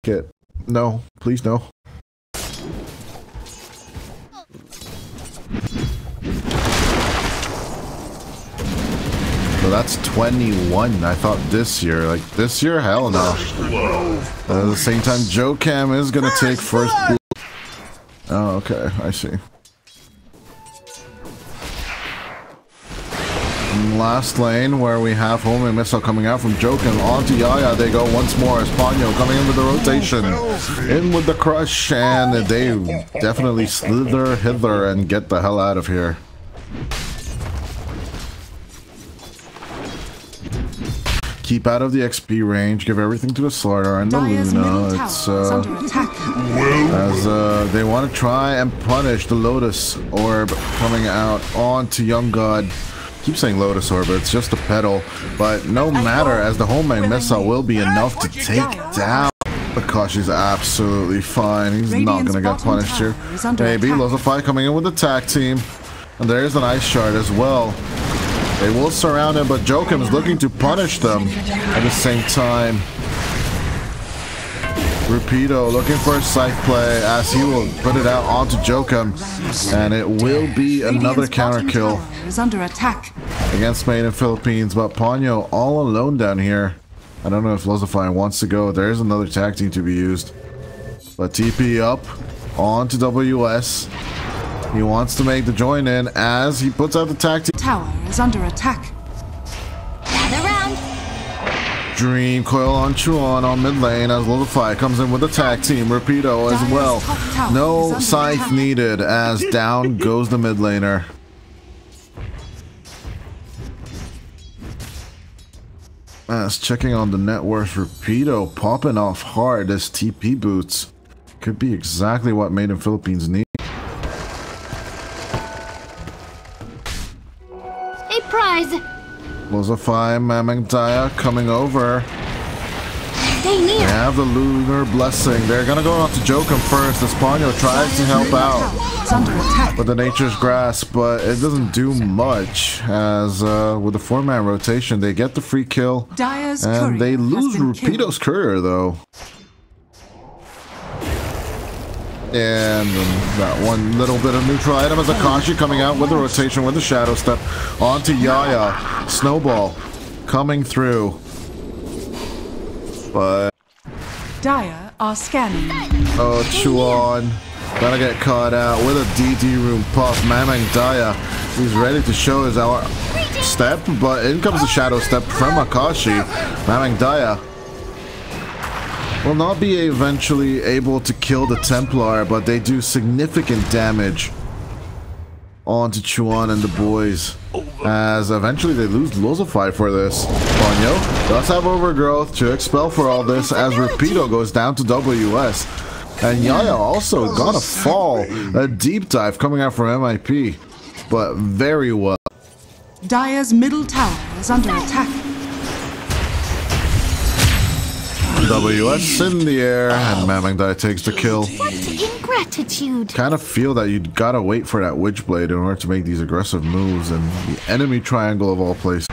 Get no, please no. So that's 21. I thought this year, like this year, hell no. At the same time, Joe Cam is gonna take first. Oh, okay, I see. Last lane where we have homing missile coming out from Jokin onto Yaya. They go once more as Ponyo coming in with the rotation, in with the crush, and they definitely slither hither and get the hell out of here. Keep out of the XP range, give everything to the Slardar and the Luna. It's as they want to try and punish the Lotus Orb coming out onto Young God. Keep saying Lotus Orb, it's just a pedal, but no matter, as the homing missile will be enough to take down. Akashi's absolutely fine. He's not gonna get punished here. Maybe Lozify coming in with the tag team, and there's an ice shard as well. They will surround him, but Joachim is looking to punish them at the same time. Rapido looking for a scythe play as he will put it out onto Joachim, and it will be another counter kill under attack against Made in Philippines. But Ponyo all alone down here. I don't know if Lozify wants to go. There's another tag team to be used, but TP up onto WS. He wants to make the join in as he puts out the tag team. Tower is under attack. Gather round. Dream coil on Chuan on mid lane as Lozify comes in with the tag team. Rapido as well. No scythe needed as down goes the mid laner. As checking on the net worth, Rapido popping off hard as TP boots. Could be exactly what Made in Philippines need. A prize. Lozify, Mamangdaya coming over. Stay near. They have the Lunar Blessing. They're gonna go on to Joachim first as Ponyo tries to help out with the Nature's Grasp, but it doesn't do much as with the 4-man rotation they get the free kill and they lose Rapido's courier though. And that one little bit of neutral item as Akashi coming out with the rotation with the Shadow Step onto Yaya. Snowball coming through. But Dire are scanning. oh, Chuan gonna get caught out with a DD room puff. Mamangdaya, he's ready to show his hour step, but in comes the Shadow Step from Akashi. Mamangdaya will not be eventually able to kill the Templar, but they do significant damage onto Chuan and the boys, as eventually they lose Lozify for this. Ponyo does have overgrowth to expel for all this as Rapido goes down to WS, and Yaya also gonna fall. A deep dive coming out from MIP, but very well. Dire's middle tower is under attack. WS in the air, and Mamangdaya takes the kill. What ingratitude. Kind of feel that you gotta wait for that Witchblade in order to make these aggressive moves, and the enemy triangle of all places.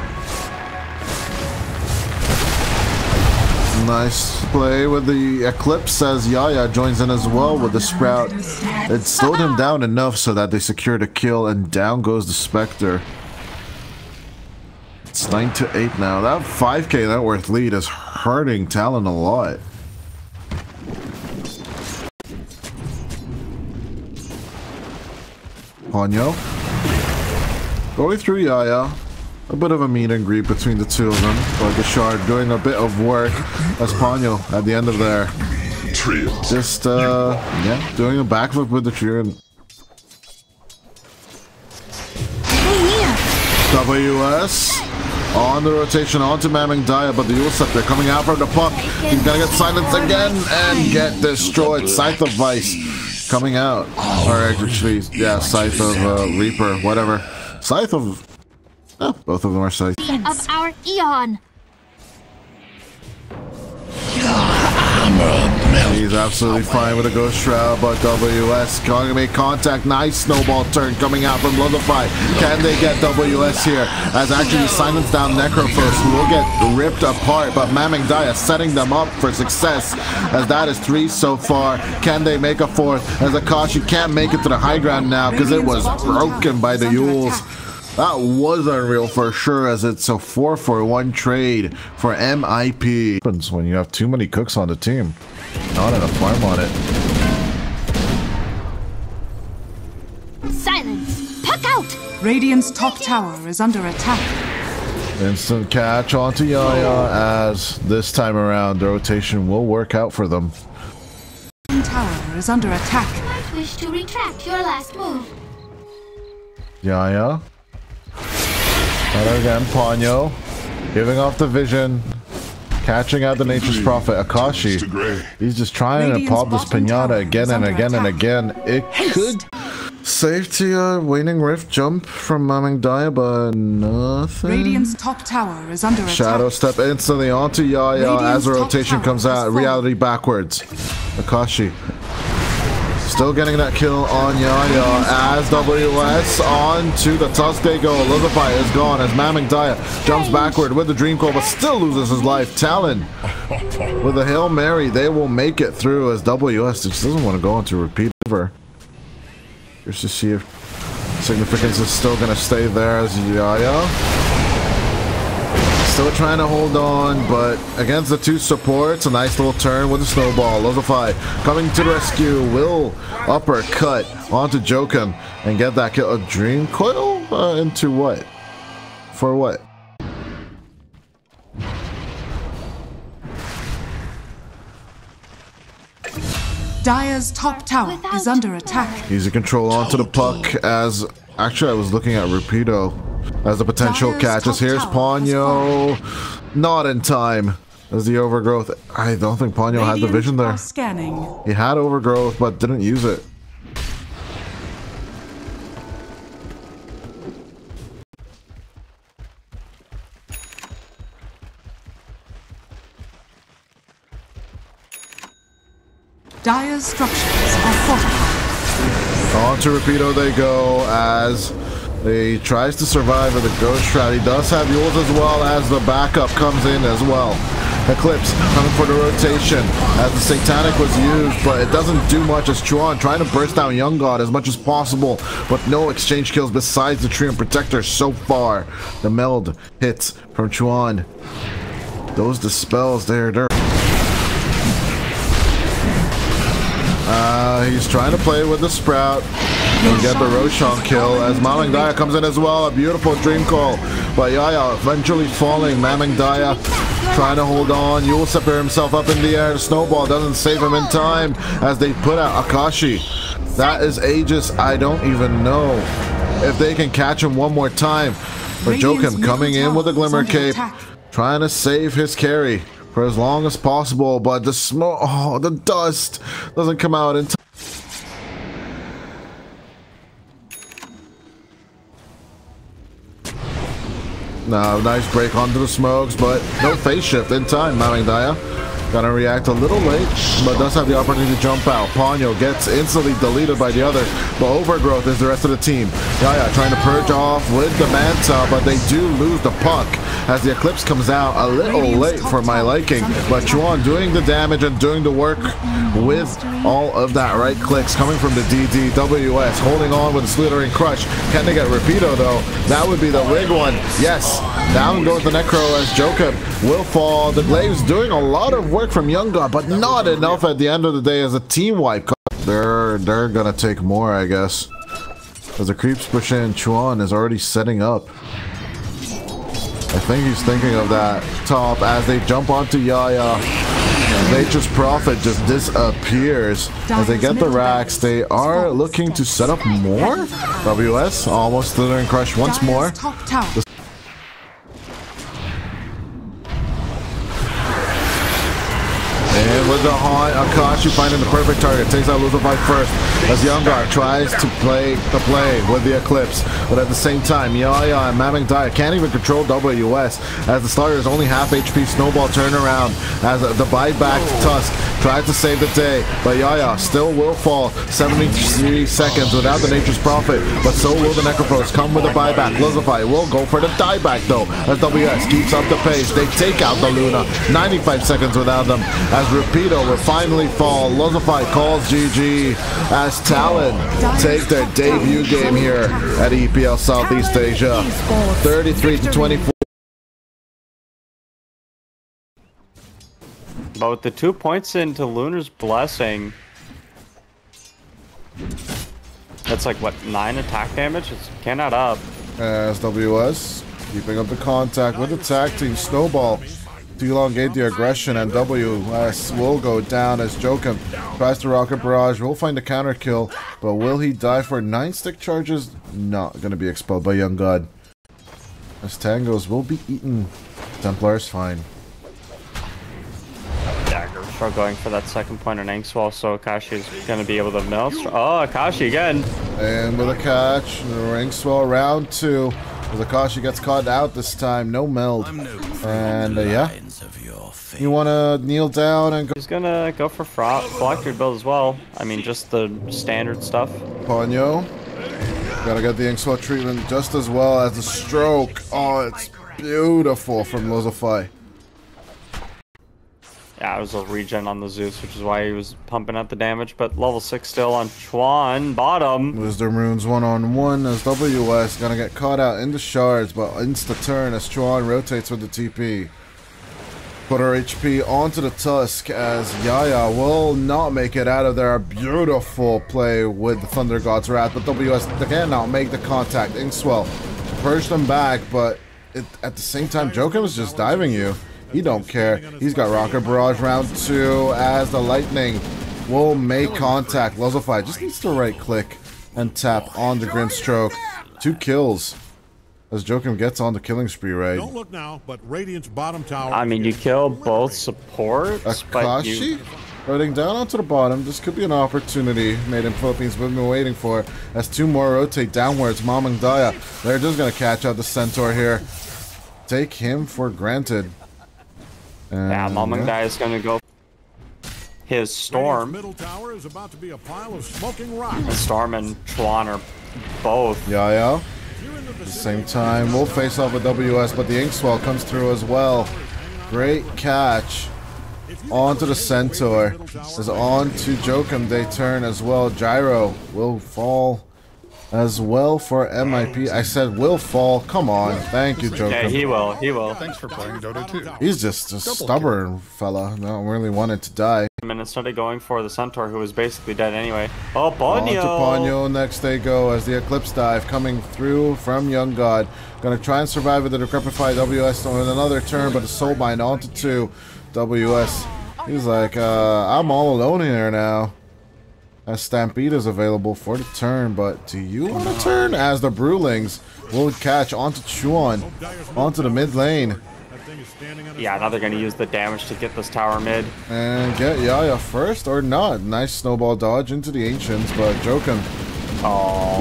Nice play with the Eclipse as Yaya joins in as well with the Sprout. It slowed him down enough so that they secured a kill, and down goes the Spectre. It's 9-8 now. That 5k net worth lead is hurting Talon a lot. Ponyo going through Yaya. A bit of a meet and greet between the two of them, but the Shard doing a bit of work as Ponyo at the end of there. Just yeah, doing a backflip with the trio. WS on the rotation onto Mamangdaya, but the Scepter coming out from the puck. He's gonna get silenced again and get destroyed. Scythe of Vice coming out, or actually, yeah, Scythe of Reaper, whatever. Scythe of, both of them are Scythe. Of our Eon. He's absolutely fine with a Ghost Shroud, but WS going to make contact. Nice snowball turn coming out from Lodify. Can they get WS here? As actually silence down Necro first, who will get ripped apart, but Mamangdaya setting them up for success, as that is 3 so far. Can they make a 4th? As Akashi can't make it to the high ground now because it was broken by the Yules. That was unreal for sure, as it's a 4-for-1 trade for MIP. What happens when you have too many cooks on the team? Not enough farm on it. Silence! Puck out! Radiant's top tower is under attack. Instant catch onto Yaya, as this time around the rotation will work out for them. Tower is under attack. Might wish to retract your last move. Yaya. And again, Ponyo. Giving off the vision. Catching out the Nature's Prophet, Akashi. He's just trying to pop this pinata again and again and again. It could safety waning rift jump from Mamangdaya, but nothing. Radiant's top tower is under attack. Shadow step instantly onto Yaya as the rotation comes out. Reality backwards. Akashi. Still getting that kill on Yaya as WS onto the tusk they go. Lodify is gone as Mamangdaya jumps backward with the Dream Coil, but still loses his life. Talon with a Hail Mary. They will make it through as WS just doesn't want to go into repeat over. Just to see if significance is still going to stay there as Yaya. Still trying to hold on, but against the 2 supports, a nice little turn with a snowball. Lodify coming to the rescue, will uppercut onto Jokum and get that kill. A Dream Coil into what? For what? Dire's top tower is under attack. Easy control onto the puck as... Actually, I was looking at Rapido as the potential catches. Here's Ponyo. Not in time as the overgrowth. I don't think Ponyo had the vision there. Scanning. He had overgrowth but didn't use it. Dire's structures are fortified. On to Rapido they go as he tries to survive with the Ghost Shroud. He does have Yules as well as the backup comes in as well. Eclipse coming for the rotation as the Satanic was used, but it doesn't do much as Chuan trying to burst down Young God as much as possible, but no exchange kills besides the Treant Protector so far. The meld hits from Chuan. Those dispels they're he's trying to play with the Sprout and get the Roshan kill as Mamangdaya comes in as well. A beautiful Dream Coil, but Yaya eventually falling. Mamangdaya trying to hold on. Yule separates himself up in the air. The snowball doesn't save him in time as they put out Akashi. That is Aegis. I don't even know if they can catch him one more time. But Jokum coming in with a Glimmer Cape, trying to save his carry for as long as possible, but the smoke, oh, the dust doesn't come out in time. No, nice break onto the smokes, but no phase shift in time. Mamangdaya gonna react a little late, but does have the opportunity to jump out. Ponyo gets instantly deleted by the other, but Overgrowth is the rest of the team. Yaya trying to purge off with the Manta, but they do lose the puck as the Eclipse comes out a little late for my liking, but Chuan doing the damage and doing the work with all of that right clicks coming from the DDWS, holding on with the Slithering Crush. Can they get Rapido though? That would be the big one. Yes, down goes the Necro as Jokum will fall. The Glaives doing a lot of work from Young God, but not enough at the end of the day as a team wipe. They're gonna take more, I guess. As the creeps push in, Chuan is already setting up. I think he's thinking of that top as they jump onto Yaya. Nature's Prophet just disappears as they get the racks. They are looking to set up more. WS almost Slithering Crush once more. And with the haunt Akashi finding the perfect target, takes out Luzafy first as Youngguard tries to play the play with the Eclipse, but at the same time Yaya and Mamangdaya can't even control WS as the starter is only half HP. Snowball turnaround as the buyback Tusk tries to save the day, but Yaya still will fall. 73 seconds without the Nature's Prophet, but so will the Necropros come with a buyback. Luzafy will go for the dieback though as WS keeps up the pace. They take out the Luna. 95 seconds without them as Rapido will finally fall. Luzafy calls GG as TALON take their debut game here at EPL Southeast Asia. 33-24. But with the 2 points into Lunar's Blessing, that's like, what, 9 attack damage? It can't add up. As WS keeping up the contact with the tag team. Snowball to elongate the aggression, and WS will go down as Jokum tries to rocket barrage. Will find a counter kill, but will he die for 9 stick charges? Not going to be expelled by Young God. As Tangos will be eaten. Templar's fine. Dagger going for that second point on Inkswell, so Akashi is going to be able to mill. Oh, Akashi again. And with a catch, Inkswell round 2. Akashi gets caught out this time, no meld. And yeah, you want to kneel down and go. He's gonna go for Phylactery build as well. I mean, just the standard stuff. Ponyo, gotta get the Inkswell treatment just as well as the stroke. Oh, it's beautiful from Luzafy. Yeah, it was a regen on the Zeus, which is why he was pumping out the damage. But level 6 still on Chuan, bottom. Wisdom runes 1-on-1 as WS gonna get caught out in the shards, but insta turn as Chuan rotates with the TP. Put her HP onto the Tusk as Yaya will not make it out of there. A beautiful play with the Thunder God's Wrath, but WS cannot make the contact. Inkswell purged them back, but at the same time, Jokum was just diving you. He don't care. He's got Rocket Barrage round 2 as the Lightning will make contact. Luzafy just needs to right click and tap on the Grim Stroke. 2 kills as Jokum gets on the killing spree, right? Don't look now, but Radiant's bottom tower. I mean, you kill both supports, but Akashi riding down onto the bottom. This could be an opportunity Made in Philippines we've been waiting for as 2 more rotate downwards. Mamangdaya, they're just gonna catch out the Centaur here. Take him for granted. Yeah, Mamangdaya is gonna go. His Storm. Middle tower is about to be a pile of smoking rock. Storm and Chuan are both. Yeah. At the same time, we'll face off with WS, but the Inkswell comes through as well. Great catch. Onto the Centaur. Is on to Jokum. They turn as well. Gyro will fall as well for MIP. I said will fall. Come on. Thank you, Jokum. Yeah, he will. He will. Thanks for playing Dota 2. He's just a stubborn fella. Don't really wanted to die. And instead of going for the Centaur, who was basically dead anyway. Oh, Ponyo! On to Ponyo. Next they go as the Eclipse dive coming through from Young God. Gonna try and survive with the Decrepify WS with another turn, but a Soulbind onto 2. WS. He's like, I'm all alone here now. As Stampede is available for the turn, but do you want to turn? As the Brewlings will catch onto Chuan, onto the mid lane. Yeah, now they're going to use the damage to get this tower mid. And get Yaya first or not. Nice snowball dodge into the Ancients, but Jokum.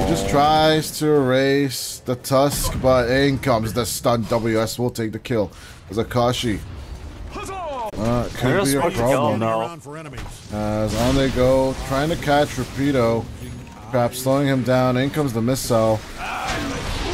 He just tries to erase the Tusk, but in comes the stun. WS will take the kill. As Akashi. Could be a problem. As on they go, trying to catch Rapido. Perhaps slowing him down. In comes the missile.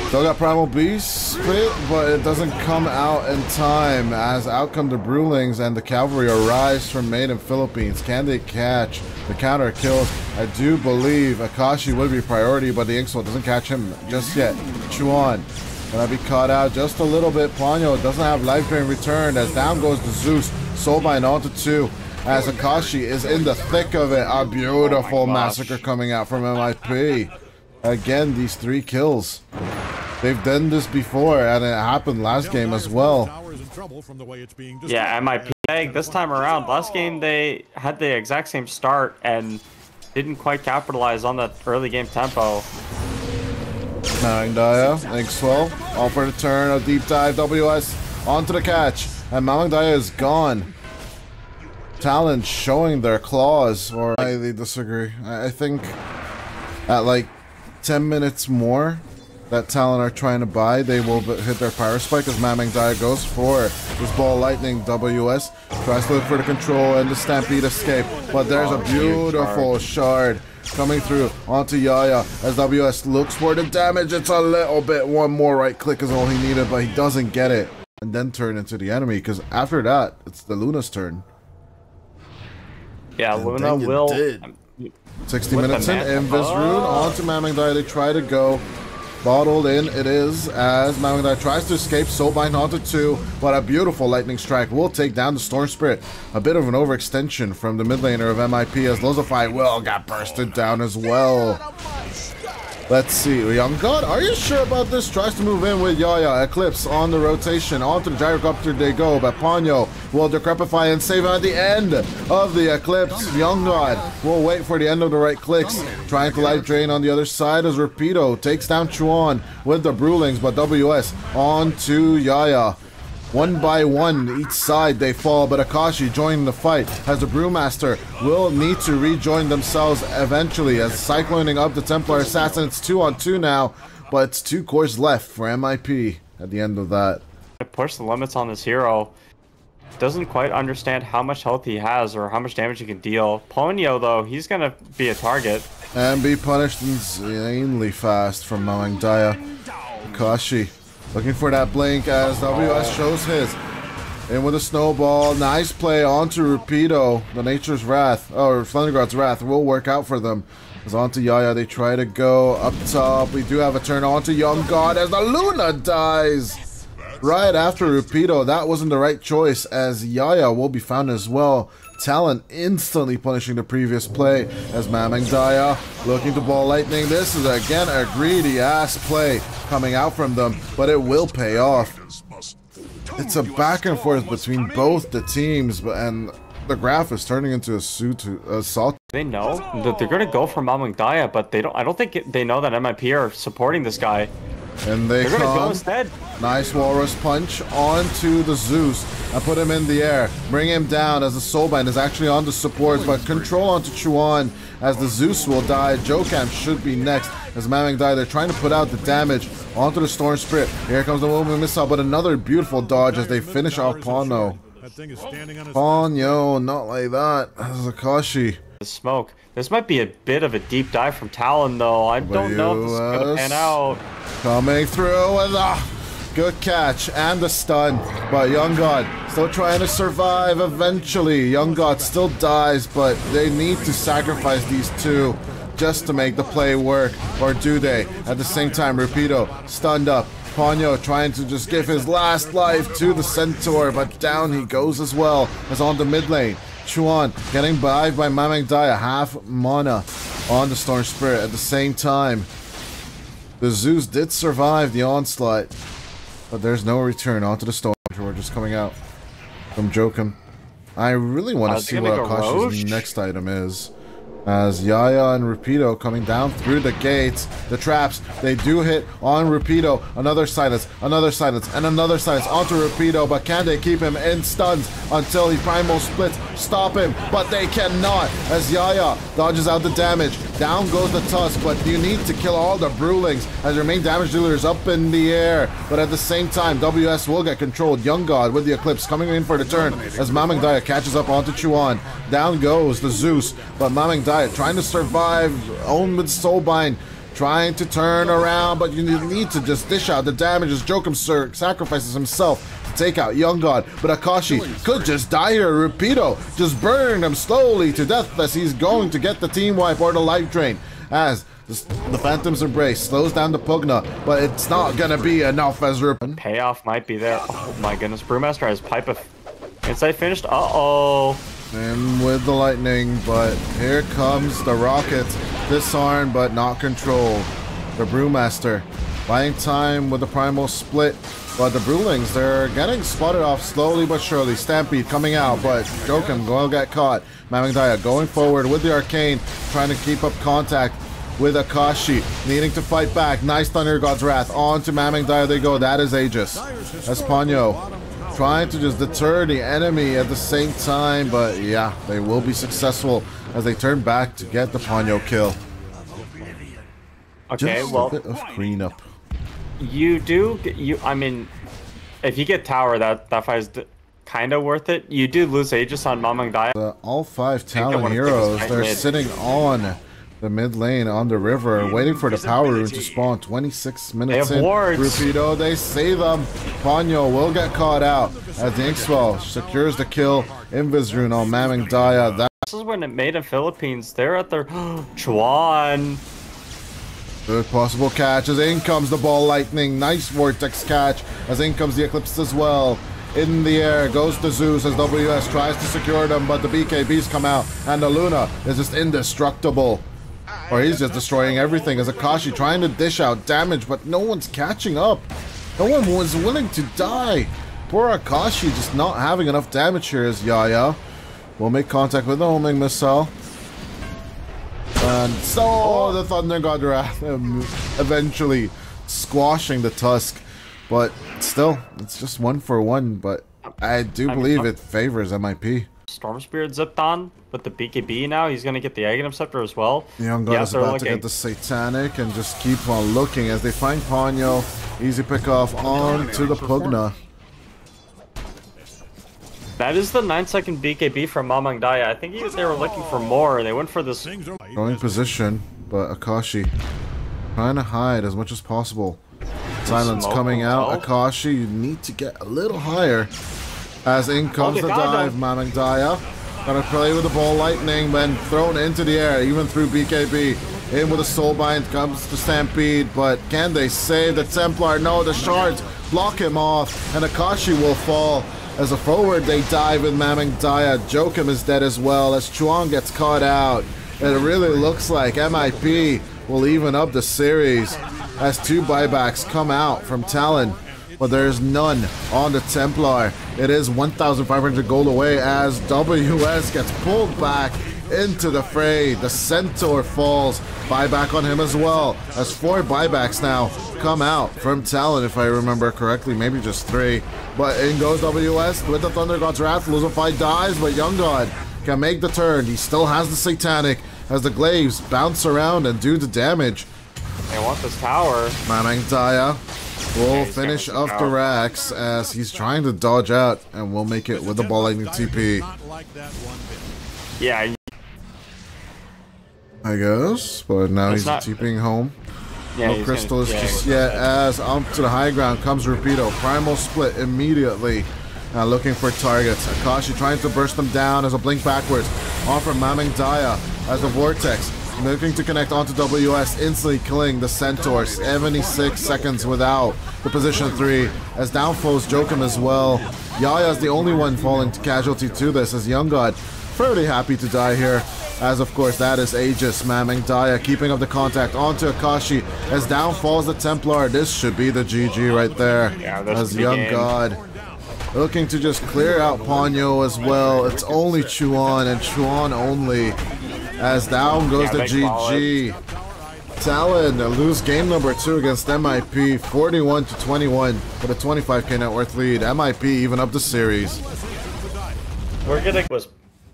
Still got Primal Beast split, but it doesn't come out in time. As out come the Brewlings and the Cavalry arise from Made in Philippines. Can they catch the counter kills? I do believe Akashi would be priority, but the Inkswell doesn't catch him just yet. Chuan gonna be caught out just a little bit. Ponyo doesn't have life drain returned as down goes the Zeus. Soulbind onto 2 as Akashi is in the thick of it. A beautiful massacre coming out from MIP. Again, these 3 kills. They've done this before, and it happened last game as well. Yeah, MIP this time around. Last game they had the exact same start and didn't quite capitalize on that early game tempo. Mamangdaya, Inkswell, all for the turn, a deep dive, WS onto the catch, and Mamangdaya is gone. Talon showing their claws, or I highly disagree. I think at like 10 minutes more that Talon are trying to buy, they will hit their power spike as Mamangdaya goes for this ball lightning. WS tries to look for the control and the Stampede escape, but there's a beautiful shard coming through onto Yaya as WS looks for the damage. It's a little bit, one more right click is all he needed, but he doesn't get it. And then turn into the enemy, because after that, it's the Luna's turn. Yeah, and Luna will... 60 minutes in, Invis Rune onto Mamangdaya. They try to go. Bottled in it is as Mamangdaya tries to escape. Soulbind onto 2, but a beautiful lightning strike will take down the Storm Spirit. A bit of an overextension from the mid laner of MIP as Lozify will got bursted down as well. Let's see, Young God, are you sure about this? Tries to move in with Yaya. Eclipse on the rotation. Onto the Gyrocopter they go, but Ponyo will decrepify and save him at the end of the Eclipse. Young God will wait for the end of the right clicks. Trying to life drain on the other side as Rapido takes down Chuan with the Brewlings, but WS onto Yaya. One by one, each side they fall, but Akashi joining the fight as the Brewmaster will need to rejoin themselves eventually as cycloning up the Templar Assassin. It's 2-on-2 now, but it's 2 cores left for MIP at the end of that. Push the limits on this hero. Doesn't quite understand how much health he has or how much damage he can deal. Ponyo, though, he's going to be a target. And be punished insanely fast from Mamangdaya. Akashi looking for that blink as WS shows his. In with a snowball. Nice play onto Rapido. The Nature's Wrath, or Thundergod's Wrath, will work out for them. As onto Yaya, they try to go up top. We do have a turn onto Young God as the Luna dies. Right after Rapido. That wasn't the right choice as Yaya will be found as well. Talon instantly punishing the previous play as Mamangdaya looking to ball lightning. This is again a greedy ass play coming out from them, but it will pay off. It's a back and forth between both the teams, and the graph is turning into a salt. They know that they're gonna go for Mamangdaya, but they don't. I don't think they know that MIP are supporting this guy. And they're gonna go instead. Nice Walrus Punch onto the Zeus and put him in the air. Bring him down as the Soulbind is actually on the supports, but control onto Chuan as the Zeus will die. Jokam should be next as Mamangdaya. They're trying to put out the damage onto the Storm Spirit. Here comes the Woman Missile, but another beautiful dodge as they finish off Ponyo. Ponyo, not like that. As Akashi. The smoke. This might be a bit of a deep dive from Talon, though. I don't know if this is gonna pan out. Coming through with a good catch and the stun, but Young God still trying to survive eventually. Young God still dies, but they need to sacrifice these two just to make the play work, or do they? At the same time, Rapido stunned up. Ponyo trying to just give his last life to the Centaur, but down he goes as well as on the mid lane. Chuan getting by Mamangdaya, half mana on the Storm Spirit. At the same time, the Zeus did survive the onslaught, but there's no return onto the Storm. We're just coming out from Jokum. I really want to see what Akashi's next item is. As Yaya and Rapido coming down through the gates. The traps, they do hit on Rapido. Another silence, and another silence onto Rapido, but can they keep him in stuns until he primal splits? Stop him, but they cannot as Yaya dodges out the damage. Down goes the Tusk, but you need to kill all the Brewlings as your main damage dealer is up in the air. But at the same time, WS will get controlled. Young God with the Eclipse coming in for the turn as Mamangdaya catches up onto Chuan. Down goes the Zeus, but Mamangdaya trying to survive, own with Soulbind, trying to turn around, but you need to just dish out the damage as Jokum sacrifices himself to take out Young God, but Akashi could just die here. Rapido just burning him slowly to death as he's going to get the team wipe or the life drain as the Phantom's Embrace slows down the Pugna, but it's not gonna be enough as payoff might be there. Oh my goodness, Brewmaster has pipe of insight finished. Uh-oh. And with the lightning, but here comes the rockets. Disarmed, but not controlled. The Brewmaster buying time with the primal split, but the Brewlings, they're getting spotted off slowly but surely. Stampede coming out, but Jokum will get caught. Mamangdaya going forward with the Arcane, trying to keep up contact with Akashi, needing to fight back. Nice Thunder God's Wrath onto Mamangdaya they go. That is Aegis. As Ponyo trying to just deter the enemy at the same time, but yeah, they will be successful as they turn back to get the Ponyo kill. Okay, just well, a bit of cleanup. I mean, if you get tower, that fight is kind of worth it. You do lose Aegis on Mamang Daya. All 5 Talon heroes, they're sitting on the mid lane on the river, waiting for the power rune to spawn. 26 minutes in. Rupido, they save them. Ponyo will get caught out as the Inkswell secures the kill. Invis rune on Mamang Daya. This is when it made in Philippines. They're at their Chuan. Good possible catch as in comes the ball lightning. Nice vortex catch as in comes the eclipse as well. In the air goes the Zeus as WS tries to secure them, but the BKBs come out and the Luna is just indestructible. Or he's just destroying everything as Akashi trying to dish out damage, but no one's catching up. No one was willing to die. Poor Akashi just not having enough damage here as Yaya will make contact with the homing missile. And so the Thunder God Wrath eventually squashing the Tusk. But still, it's just 1 for 1. But I do believe it favors MIP. Storm Spirit zipped on with the BKB now. He's going to get the Aghanim Scepter as well. Young God is about to get the Satanic and just keep on looking as they find Ponyo. Easy pick off on to the Pugna. That is the 9-second BKB from Mamang Daya. I think they were looking for more. They went for this. Going position, but Akashi trying to hide as much as possible. Silence coming out. Akashi, you need to get a little higher. As in comes the dive, Mamang Daya. Gonna play with the ball lightning, then thrown into the air, even through BKB. In with a soulbind comes the Stampede, but can they save the Templar? No, the shards block him off, and Akashi will fall. As a forward, they dive with Mamang Daya. Joachim is dead as well as Chuan gets caught out. And it really looks like MIP will even up the series as 2 buybacks come out from Talon. But there's none on the Templar. It is 1,500 gold away as WS gets pulled back into the fray. The Centaur falls. Buyback on him as well as 4 buybacks now come out from Talon, if I remember correctly. Maybe just 3. But in goes WS with the Thunder God's Wrath. Luzify dies, but Young God can make the turn. He still has the Satanic as the Glaives bounce around and do the damage. They want this tower. Mamang Daya will finish off the racks as he's trying to dodge out and will make it with the ball lightning TP. Yeah. I guess, but now he's TPing home. Yeah, no crystal is just yet as up to the high ground comes Rapido. Primal split immediately. Looking for targets. Akashi trying to burst them down as a blink backwards. On from Mamang Daya as the Vortex. Looking to connect onto WS, instantly killing the Centaur. 76 seconds without the position 3. As down falls Joachim as well. Yaya's the only one falling to casualty to this as Young God fairly happy to die here. As of course that is Aegis. Mamang Daya keeping up the contact onto Akashi. As down falls the Templar. This should be the GG right there. Yeah, as Young God looking to just clear out Ponyo as well. It's only Chuan and Chuan only. As down goes the GG. Talon lose game number 2 against MIP, 41-21 with a 25k net worth lead. MIP even up the series. We're getting was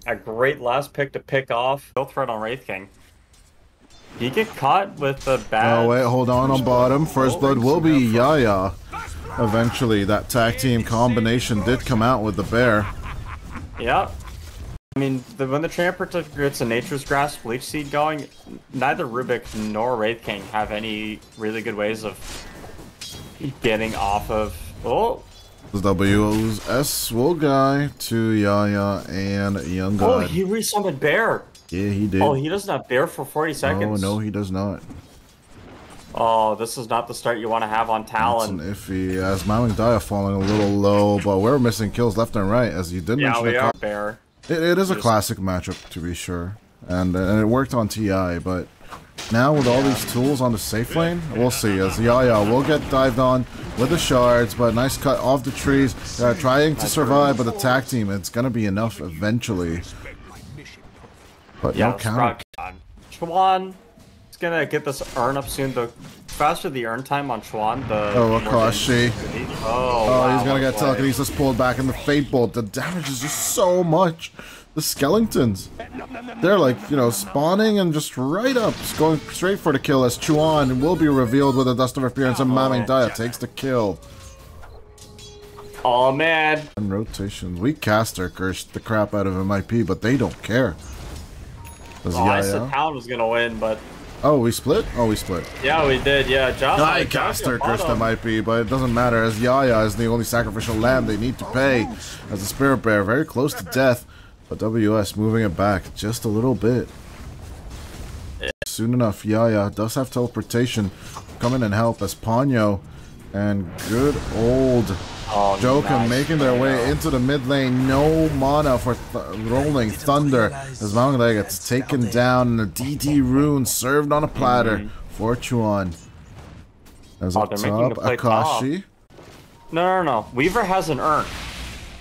a great last pick to pick off. Go threat on Wraith King. You get caught with the bad. Oh wait, hold on bottom. First blood will be Yaya. Eventually, that tag team combination did come out with the bear. Yeah. I mean, when the Tramper gets a Nature's Grasp Leech Seed going, neither Rubik nor Wraith King have any really good ways of getting off of... Oh! WS will guy to Yaya and Young God. Oh, he resummoned Bear! Yeah, he did. Oh, he doesn't have Bear for 40 seconds. Oh, no, he does not. Oh, this is not the start you want to have on Talon. That's an iffy. As Mamang Daya falling a little low, but we're missing kills left and right, as you did mention. Yeah, we are Bear. It is a classic matchup, to be sure. And it worked on TI, but now with all these tools on the safe lane, we'll see. As Yaya will get dived on with the shards, but nice cut off the trees. Trying to survive, but the tag team, it's going to be enough eventually. But yeah, no count. Chuan is going to get this urn up soon. The faster the earn time on Chuan, the Oh, more Akashi. Oh, Oh, wow, he's gonna get what a play. telekinesis pulled back in the Fate Bolt. The damage is just so much. The skeletons, they're like, you know, spawning and just right up, just going straight for the kill as Chuan will be revealed with a Dust of Appearance and Maming Daya takes the kill. Oh man. And rotations. We caster cursed the crap out of MIP, but they don't care. Oh, I said Talon was gonna win, but oh, we split? Oh, we split. yeah, we did. Yeah, Josh. I caster cursed MIP, but it doesn't matter as Yaya is the only sacrificial lamb they need to pay as a Spirit Bear, very close to death. But WS moving it back just a little bit. Yeah. Soon enough, Yaya does have teleportation. Come in and help as Ponyo and good old Jokum making their way into the mid lane. No mana for Rolling Thunder as Maming gets taken down and a DD rune served on a platter for Chuan. As up top, Akashi. No. Weaver has an urn.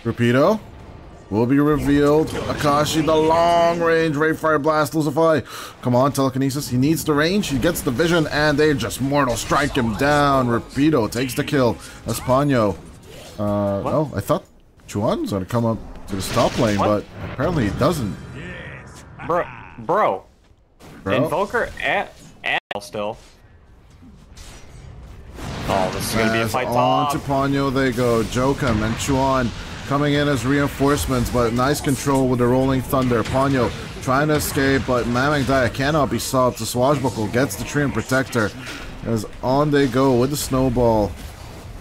Rapido will be revealed. Akashi, the long range Rapier Blast, Lucify. Come on, telekinesis. He needs the range. He gets the vision, and they just mortal strike him down. Rapido takes the kill. Espanyo. Oh, I thought Chuan was gonna come up to the top lane, but apparently he doesn't. Bro. Invoker and still. Oh, this is gonna be a fight. On to Ponyo they go. Jokum and Chuan coming in as reinforcements, but nice control with the Rolling Thunder. Ponyo trying to escape, but Maming Daya cannot be stopped. The Swashbuckle gets the Treant Protector as on they go with the Snowball.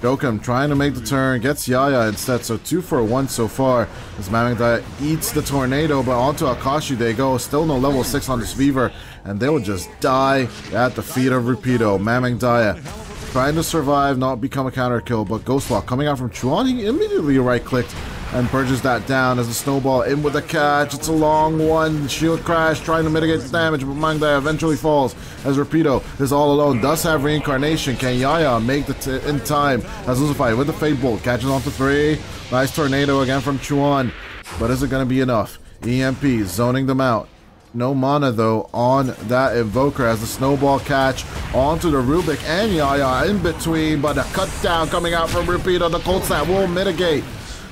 Jokum trying to make the turn, gets Yaya instead, so 2 for 1 so far as Maming Daya eats the Tornado, but onto Akashi they go. Still no level 6 on this Beaver, and they will just die at the feet of Rapido. Maming Daya trying to survive, not become a counter kill, but Ghostwalk coming out from Chuan, he immediately right-clicked and purges that down as the Snowball in with the catch. It's a long one. Shield crash trying to mitigate the damage, but Maming Daya eventually falls as Rapido is all alone. Does have reincarnation. Can Yaya make the in time as Lucify with the Fate Bolt catches on to 3. Nice Tornado again from Chuan, but is it going to be enough? EMP zoning them out. No mana though on that Invoker as the Snowball catch onto the Rubik and Yaya in between, but a cut down coming out from Rapido. The Cold Snap will mitigate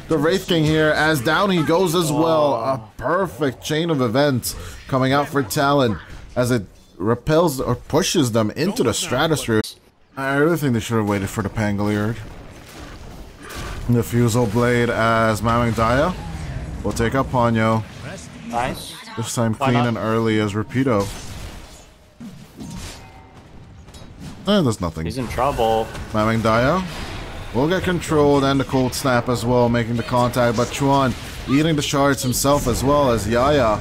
the Wraith King here as down he goes as well. A perfect chain of events coming out for Talon as it repels or pushes them into the stratosphere. I really think they should have waited for the Pangolier. The Fusel Blade as Maming Daya will take up Ponyo. Nice. This time clean and early as Rapido. There's nothing. He's in trouble. Maming Daya will get controlled and the Cold Snap as well, making the contact, but Chuan eating the shards himself as well as Yaya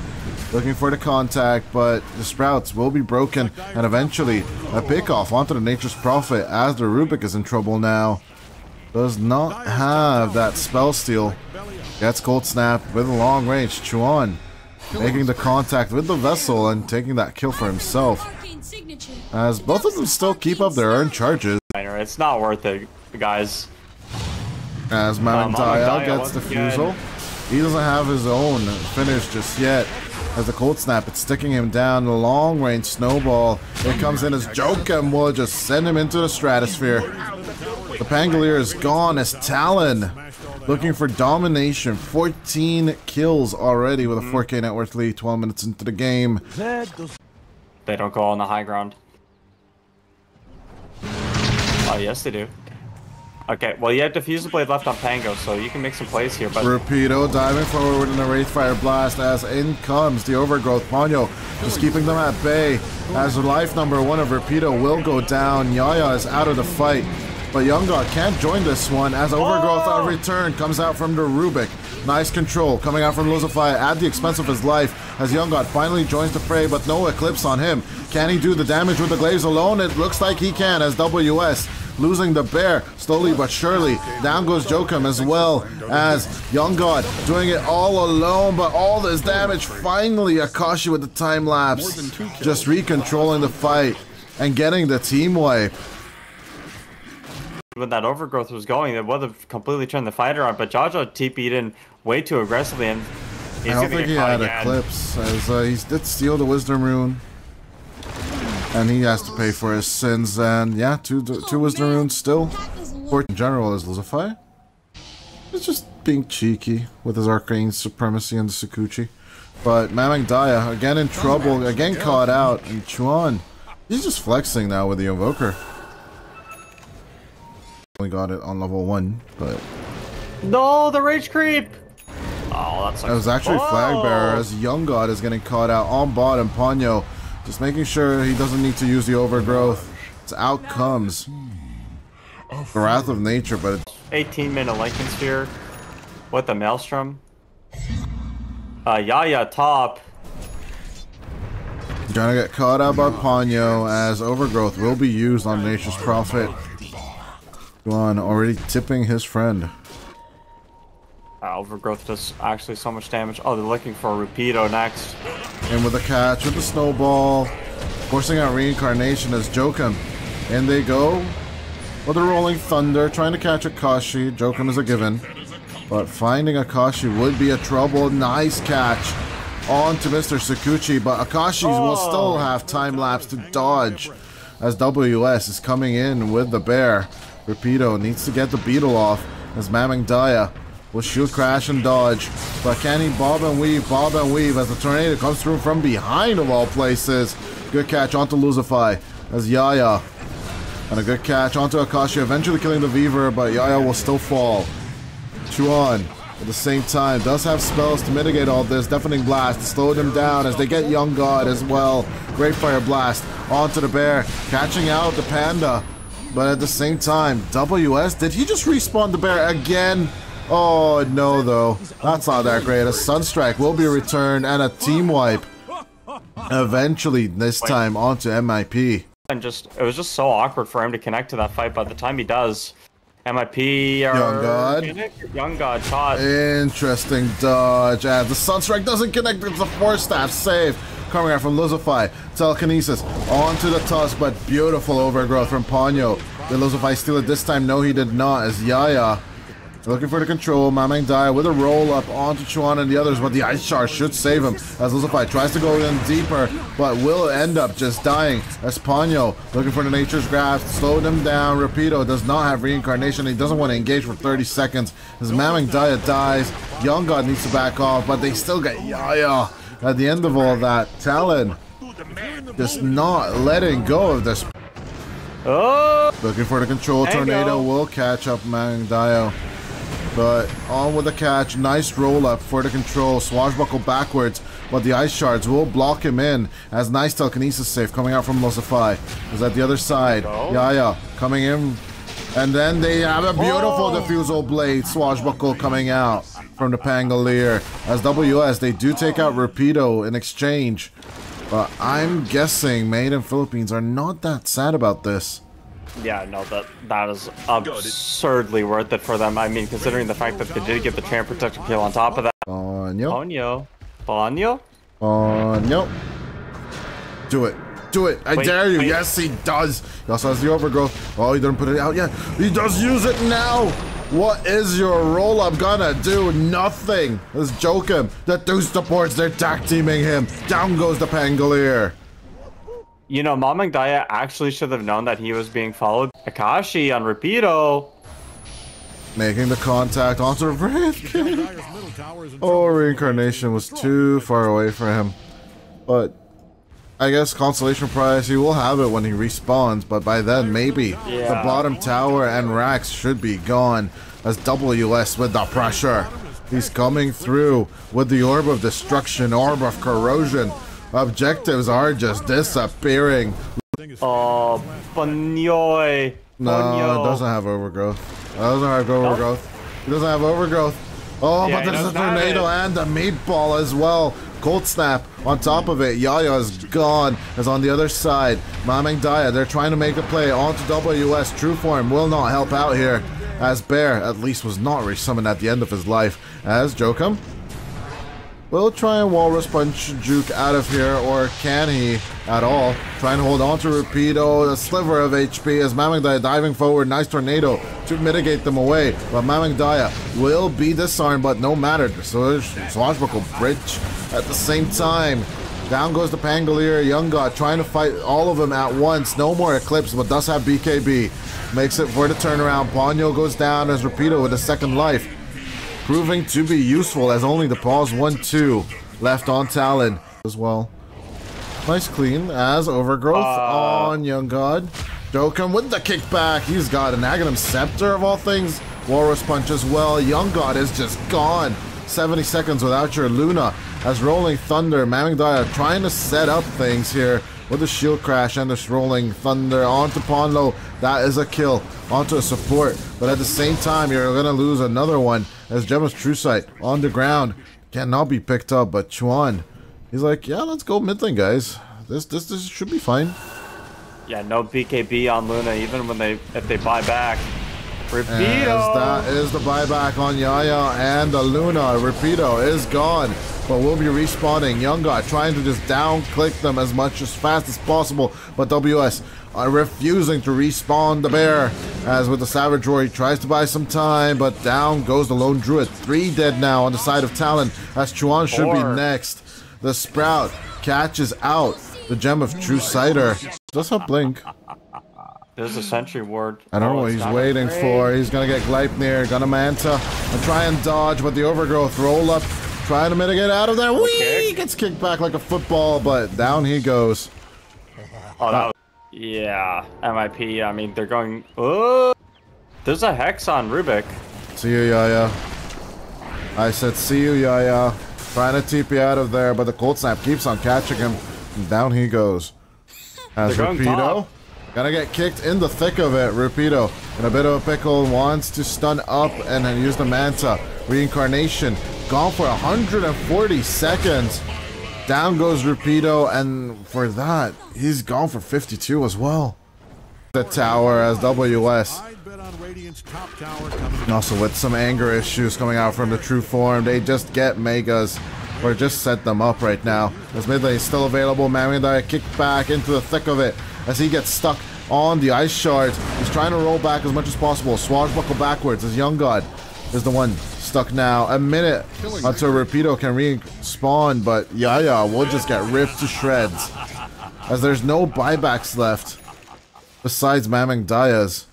looking for the contact, but the Sprouts will be broken and eventually a pick-off onto the Nature's Prophet as the Rubik is in trouble now. Does not have that spell steal. Gets Cold Snap with a long range. Chuan making the contact with the Vessel and taking that kill for himself. As both of them still keep up their earned charges. It's not worth it, guys. As Maming Daya gets the Fusel. He doesn't have his own finish just yet. As the Cold Snap, it's sticking him down. The long range Snowball. It comes in as Jokum will just send him into the stratosphere. The Pangolier is gone as Talon looking for domination. 14 kills already with a 4K net worth lead. 12 minutes into the game. They don't go on the high ground. Oh, yes, they do. Okay, well, you have Diffusal Blade left on Pango, so you can make some plays here, but... Rapido diving forward in the Wraithfire Blast as in comes the Overgrowth. Ponyo just keeping them at bay as life number 1 of Rapido will go down. Yaya is out of the fight, but Young God can't join this one as Overgrowth on return comes out from the Rubik. Nice control coming out from Lucify at the expense of his life as Young God finally joins the fray, but no Eclipse on him. Can he do the damage with the Glaives alone? It looks like he can as WS losing the bear slowly but surely. Down goes Jokum as well as Young God doing it all alone, but all this damage. Finally Akashi with the time lapse, just recontrolling the fight and getting the team wipe. When that Overgrowth was going, it would have completely turned the fighter on, but Jaja TP'd in way too aggressively, and I don't think he had Eclipse as he did steal the Wisdom Rune. and he has to pay for his sins. And yeah, two wisdom runes still. Or in general is Luzify. He's just being cheeky with his arcane supremacy on the Sakuchi. But Mamang Daya, again in trouble, again caught out. And Chuan, he's just flexing now with the Invoker. Only got it on level 1, but... No, the Rage Creep! Oh, that's like... It was actually Flag Bearer, as Young God is getting caught out on bottom. Ponyo just making sure he doesn't need to use the Overgrowth. It's out comes the Wrath of Nature, but it's 18-minute Lincoln Sphere with the Maelstrom. Yaya top. gonna get caught out by Ponyo, as Overgrowth will be used on Nature's Prophet. Juan already tipping his friend. Overgrowth does actually so much damage. Oh, they're looking for a Rapido next. And with the catch, with the snowball, forcing out Reincarnation as Jokum. And they go with the Rolling Thunder, trying to catch Akashi. Jokum is a given, but finding Akashi would be a trouble. Nice catch on to Mr. Sakuchi, but Akashi will still have time lapse to dodge as WS is coming in with the bear. Rapido needs to get the beetle off as Mamang Daya will shield crash and dodge, but can he bob and weave as the tornado comes through from behind of all places. Good catch onto Luzify as Yaya, and a good catch onto Akashi, eventually killing the Weaver, but Yaya will still fall. Chuan at the same time does have spells to mitigate all this. Deafening Blast to slow them down as they get Young God as well. Great Fire Blast onto the bear, catching out the Panda, but at the same time, WS, did he just respawn the bear again? Oh no though, that's not that great. A Sunstrike will be returned and a team wipe eventually, this time onto MIP. And it was just so awkward for him to connect to that fight. By the time he does, MIP or Young God caught. Interesting dodge as the Sunstrike doesn't connect. It's a 4-staff save coming out from Luzify. Telekinesis onto the Tusk, but beautiful Overgrowth from Ponyo. Did Luzify steal it this time? No, he did not, as Yaya looking for the control. Mamang Daya with a roll up onto Chuan and the others, but the Ice Shard should save him as Luzify tries to go in deeper, but will end up just dying as Ponyo looking for the Nature's Grasp, slowed him down. Rapido does not have Reincarnation. He doesn't want to engage for 30 seconds as Mamang Daya dies. Young God needs to back off, but they still get Yaya at the end of all that. Talon just not letting go of this. Looking for the control. Tornado will catch up Mamang Daya, but on with the catch. Nice roll up for the control. Swashbuckle backwards, but the Ice Shards will block him in as nice telekinesis save coming out from Luzify. Is at the other side. Yaya coming in, and then they have a beautiful Diffusal Blade. Swashbuckle coming out from the Pangolier as WS, they do take out Rapido in exchange, but I'm guessing Made in Philippines are not that sad about this. Yeah, no, that is absurdly worth it for them. I mean, considering the fact that they did get the Tramp Protection kill on top of that. Ponyo. Do it. Do it. I dare you. Yes, he does. He also has the Overgrowth. Oh, he didn't put it out yet. He does use it now. What is your roll-up gonna do? Nothing. Let's joke him. The two supports, they're tag teaming him. Down goes the Pangolier. You know, Mamang Daya actually should have known that he was being followed. Akashi on Rapido. Making the contact onto Wraith. Oh, Reincarnation was too far away for him. But I guess Consolation Prize, he will have it when he respawns, but by then maybe the bottom tower and racks should be gone as WS with the pressure. He's coming through with the Orb of Destruction, Orb of Corrosion. Objectives are just disappearing. Oh, Ponyoy. No, it doesn't have Overgrowth. It doesn't have Overgrowth. It doesn't have Overgrowth. Oh, but there's a Tornado and a Meatball as well. Cold Snap on top of it. Yaya is gone. As on the other side, Mamang Daya, they're trying to make a play onto WS. True Form will not help out here, as Bear at least was not resummoned at the end of his life. As Jokum will try and Walrus Punch Juke out of here, or can he at all? Trying to hold on to Rapido, a sliver of HP as Mamang Daya diving forward. Nice Tornado to mitigate them away, but Mamang Daya will be disarmed, but no matter. So Swashbuckle Bridge at the same time. Down goes the Pangolier. Young God trying to fight all of them at once. No more Eclipse, but does have BKB. Makes it for the turnaround. Ponyo goes down as Rapido with a second life. Proving to be useful as only the pause 1-2 left on Talon as well. Nice clean as Overgrowth on Young God. Dokkan with the kickback. He's got an Aghanim Scepter of all things. Walrus Punch as well. Young God is just gone. 70 seconds without your Luna. As Rolling Thunder, Mamingdaya trying to set up things here with the shield crash and this Rolling Thunder onto Ponlo. That is a kill onto a support, but at the same time you're gonna lose another one as Gemma's True Sight on the ground cannot be picked up. But Chuan, he's like, yeah, let's go mid lane, guys. This should be fine. Yeah, no BKB on Luna even when if they buy back. Rapido! As that is the buyback on Yaya and the Luna. Rapido is gone, but will be respawning. Young God trying to just down click them as much as fast as possible, but WS are refusing to respawn the bear. As with the Savage Roar, he tries to buy some time, but down goes the Lone Druid. 3 dead now on the side of Talon, as Chuan should be next. The Sprout catches out the Gem of True Sighter. Does have Blink. There's a Sentry Ward. I don't know what he's waiting for. He's gonna get Gleipnir, gonna Manta, and try and dodge, but the Overgrowth roll up, trying to mitigate out of there. Whee! Gets kicked back like a football, but down he goes. Oh, that was, yeah. MIP, I mean, they're going... Oh! There's a Hex on Rubik. See you, Yaya. I said, see you, Yaya. Trying to TP out of there, but the Cold Snap keeps on catching him. And down he goes. As Rapido, gonna get kicked in the thick of it. Rapido in a bit of a pickle, wants to stun up and then use the Manta. Reincarnation, gone for 140 seconds. Down goes Rapido, and for that, he's gone for 52 as well. The tower as WS. Also with some anger issues coming out from the true form. They just get Megas, or just set them up right now. As mid lane is still available, Mamingdaya kicked back into the thick of it as he gets stuck on the ice shards. He's trying to roll back as much as possible. Swashbuckle backwards as Young God is the one stuck now. A minute until Rapido can respawn, but Yaya will just get ripped to shreds as there's no buybacks left besides Mamingdaya's.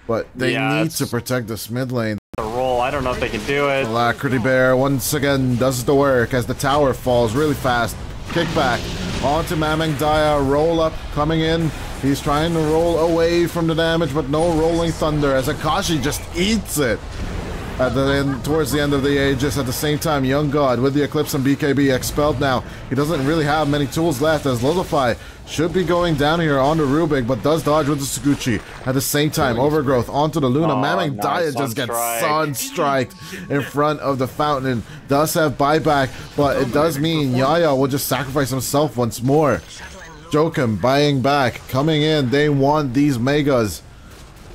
But they need to protect this mid lane. Roll, I don't know if they can do it. Alacrity Bear once again does the work as the tower falls really fast. Kickback onto Mamingdaya, roll up coming in. He's trying to roll away from the damage, but no Rolling Thunder as Akashi just eats it at the end, towards the end of the Aegis. At the same time, Young God with the Eclipse and BKB expelled now. He doesn't really have many tools left as Lozify should be going down here onto Rubik, but does dodge with the Suguchi. At the same time, Overgrowth onto the Luna. Mamingdaya just gets Sunstriked in front of the Fountain. Does have buyback, but it does mean Yaya will just sacrifice himself once more. Jokum buying back, coming in. They want these Megas.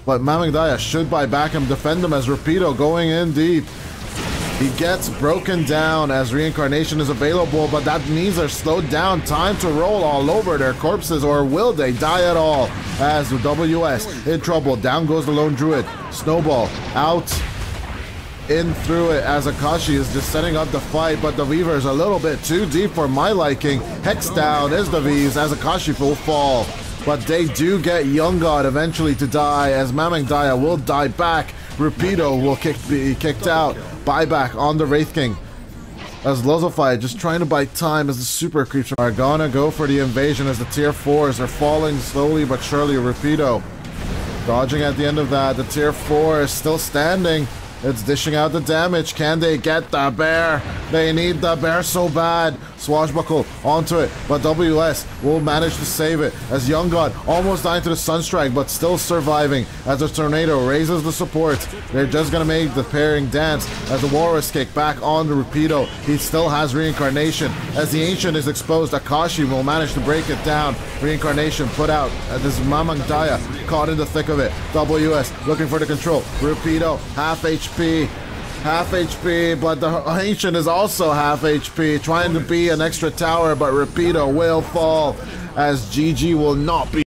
But Mamingdaya should buy back and defend him as Rapido going in deep. He gets broken down as Reincarnation is available, but that means they're slowed down. Time to roll all over their corpses, or will they die at all? As the WS in trouble. Down goes the Lone Druid. Snowball out. In through it as Akashi is just setting up the fight, but the Weaver is a little bit too deep for my liking. Hex down is the V's as Akashi will fall. But they do get Young God eventually to die as Mamingdaya will die back. Rapido will be kicked out. Buyback on the Wraith King. As Lozify just trying to buy time as the super creeps are gonna go for the invasion as the tier 4s are falling slowly but surely. Rapido dodging at the end of that. The tier 4 is still standing. It's dishing out the damage. Can they get the bear? They need the bear so bad. Swashbuckle onto it, but WS will manage to save it as Young God almost dying to the Sunstrike, but still surviving as the Tornado raises the support. They're just gonna make the pairing dance as the Walrus kick back on the Rapido. He still has Reincarnation. As the Ancient is exposed, Akashi will manage to break it down. Reincarnation put out. This is Mamingdaya caught in the thick of it. WS looking for the control. Rapido half HP. Half HP, but the Ancient is also half HP, trying to be an extra tower, but Rapido will fall as GG will not be